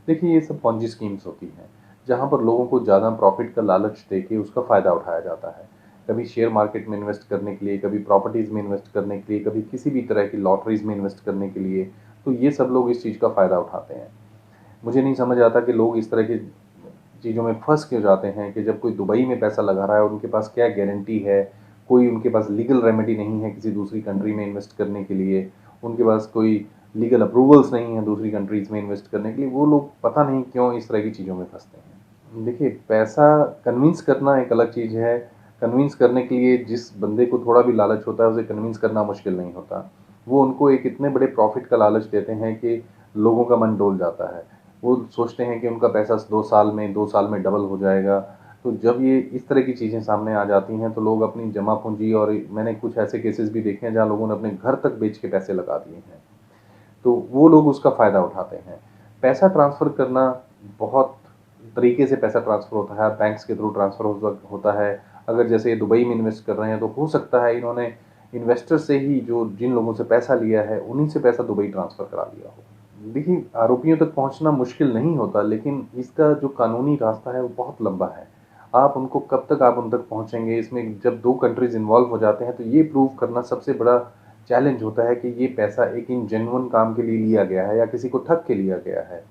देखिए, ये सब पॉन्जी स्कीम्स होती हैं, जहाँ पर लोगों को ज़्यादा प्रॉफ़िट का लालच देके उसका फ़ायदा उठाया जाता है। कभी शेयर मार्केट में इन्वेस्ट करने के लिए, कभी प्रॉपर्टीज़ में इन्वेस्ट करने के लिए, कभी किसी भी तरह की लॉटरीज़ में इन्वेस्ट करने के लिए, तो ये सब लोग इस चीज़ का फ़ायदा उठाते हैं। मुझे नहीं समझ आता कि लोग इस तरह की चीज़ों में फँस क्यों जाते हैं कि जब कोई दुबई में पैसा लगा रहा है और उनके पास क्या गारंटी है, कोई उनके पास लीगल रेमेडी नहीं है किसी दूसरी कंट्री में इन्वेस्ट करने के लिए, उनके पास कोई लीगल अप्रूवल्स नहीं है दूसरी कंट्रीज़ में इन्वेस्ट करने के लिए, वो लोग पता नहीं क्यों इस तरह की चीज़ों में फँसते हैं। देखिए, पैसा कन्विंस करना एक अलग चीज़ है, कन्विंस करने के लिए जिस बंदे को थोड़ा भी लालच होता है, उसे कन्विंस करना मुश्किल नहीं होता। वो उनको एक इतने बड़े प्रॉफ़िट का लालच देते हैं कि लोगों का मन डोल जाता है। वो सोचते हैं कि उनका पैसा 2 साल में डबल हो जाएगा। तो जब ये इस तरह की चीज़ें सामने आ जाती हैं, तो लोग अपनी जमा पूँजी और मैंने कुछ ऐसे केसेस भी देखे हैं, जहाँ लोगों ने अपने घर तक बेच के पैसे लगा दिए हैं। तो वो लोग उसका फ़ायदा उठाते हैं। पैसा ट्रांसफ़र करना बहुत तरीके से पैसा ट्रांसफ़र होता है, बैंक्स के थ्रू ट्रांसफ़र होता है। अगर जैसे ये दुबई में इन्वेस्ट कर रहे हैं, तो हो सकता है इन्होंने इन्वेस्टर से ही जो जिन लोगों से पैसा लिया है, उन्हीं से पैसा दुबई ट्रांसफ़र करा लिया हो। देखिए, आरोपियों तक पहुँचना मुश्किल नहीं होता, लेकिन इसका जो कानूनी रास्ता है, वो बहुत लंबा है। आप उनको कब तक आप उन तक पहुँचेंगे, इसमें जब 2 कंट्रीज़ इन्वॉल्व हो जाते हैं, तो ये प्रूव करना सबसे बड़ा चैलेंज होता है कि ये पैसा एक इन जेन्युइन काम के लिए लिया गया है या किसी को ठग के लिया गया है।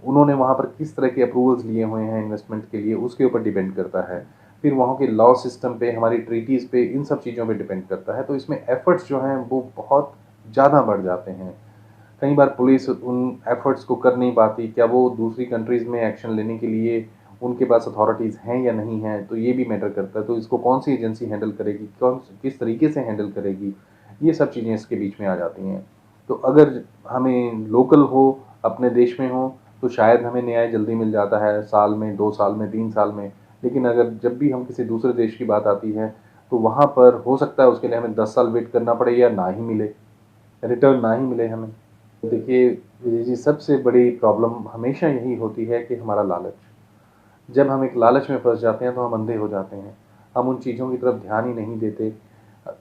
उन्होंने वहाँ पर किस तरह के अप्रूवल्स लिए हुए हैं इन्वेस्टमेंट के लिए, उसके ऊपर डिपेंड करता है। फिर वहाँ के लॉ सिस्टम पे, हमारी ट्रीटीज़ पे, इन सब चीज़ों पे डिपेंड करता है। तो इसमें एफर्ट्स जो हैं, वो बहुत ज़्यादा बढ़ जाते हैं। कई बार पुलिस उन एफर्ट्स को कर नहीं पाती। क्या वो दूसरी कंट्रीज़ में एक्शन लेने के लिए उनके पास अथॉरिटीज़ हैं या नहीं हैं, तो ये भी मैटर करता है। तो इसको कौन-सी एजेंसी हैंडल करेगी, कौन किस तरीके से हैंडल करेगी, ये सब चीज़ें इसके बीच में आ जाती हैं। तो अगर हमें लोकल हो, अपने देश में हो, तो शायद हमें न्याय जल्दी मिल जाता है, साल में, 2 साल में, 3 साल में। लेकिन अगर जब भी हम किसी दूसरे देश की बात आती है, तो वहाँ पर हो सकता है उसके लिए हमें 10 साल वेट करना पड़े या ना ही मिले, रिटर्न ना ही मिले हमें। देखिए, ये जी सबसे बड़ी प्रॉब्लम हमेशा यही होती है कि हमारा लालच। जब हम एक लालच में फँस जाते हैं, तो हम अंधे हो जाते हैं। हम उन चीज़ों की तरफ ध्यान ही नहीं देते।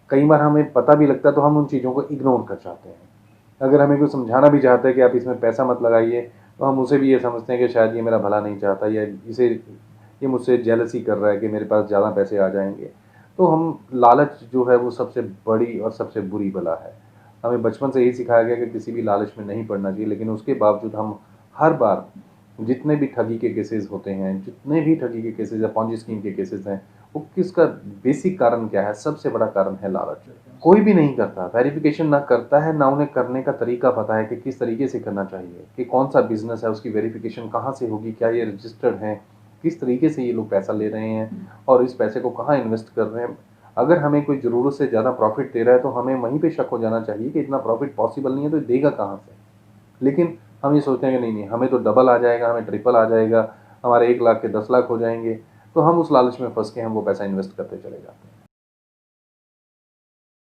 कई बार हमें पता भी लगता है, तो हम उन चीज़ों को इग्नोर कर जाते हैं। अगर हमें कोई समझाना भी चाहता है कि आप इसमें पैसा मत लगाइए, तो हम उसे भी ये समझते हैं कि शायद ये मेरा भला नहीं चाहता या ये मुझसे जेलसी कर रहा है कि मेरे पास ज़्यादा पैसे आ जाएँगे। तो हम लालच जो है, वो सबसे बड़ी और सबसे बुरी बला है। हमें बचपन से यही सिखाया गया कि किसी भी लालच में नहीं पड़ना चाहिए, लेकिन उसके बावजूद हम हर बार जितने भी ठगी के केसेस होते हैं, जितने भी ठगी के केसेस या पॉन्जी स्कीम के केसेस हैं, वो किसका बेसिक कारण क्या है? सबसे बड़ा कारण है लालच। कोई भी नहीं करता, वेरिफ़िकेशन ना करता है, ना उन्हें करने का तरीका पता है कि किस तरीके से करना चाहिए, कि कौन-सा बिज़नेस है, उसकी वेरिफ़िकेशन कहाँ से होगी, क्या ये रजिस्टर्ड है, किस तरीके से ये लोग पैसा ले रहे हैं और इस पैसे को कहाँ इन्वेस्ट कर रहे हैं। अगर हमें कोई ज़रूरत से ज़्यादा प्रॉफ़िट दे रहा है, तो हमें वहीं पे शक हो जाना चाहिए कि इतना प्रॉफ़िट पॉसिबल नहीं है, तो देगा कहाँ से? लेकिन हम ये सोचते हैं कि नहीं-नहीं, हमें तो डबल आ जाएगा, हमें ट्रिपल आ जाएगा, हमारे 1 लाख के 10 लाख हो जाएँगे, तो हम उस लालच में फँस के हम वो पैसा इन्वेस्ट करते चले जाते हैं।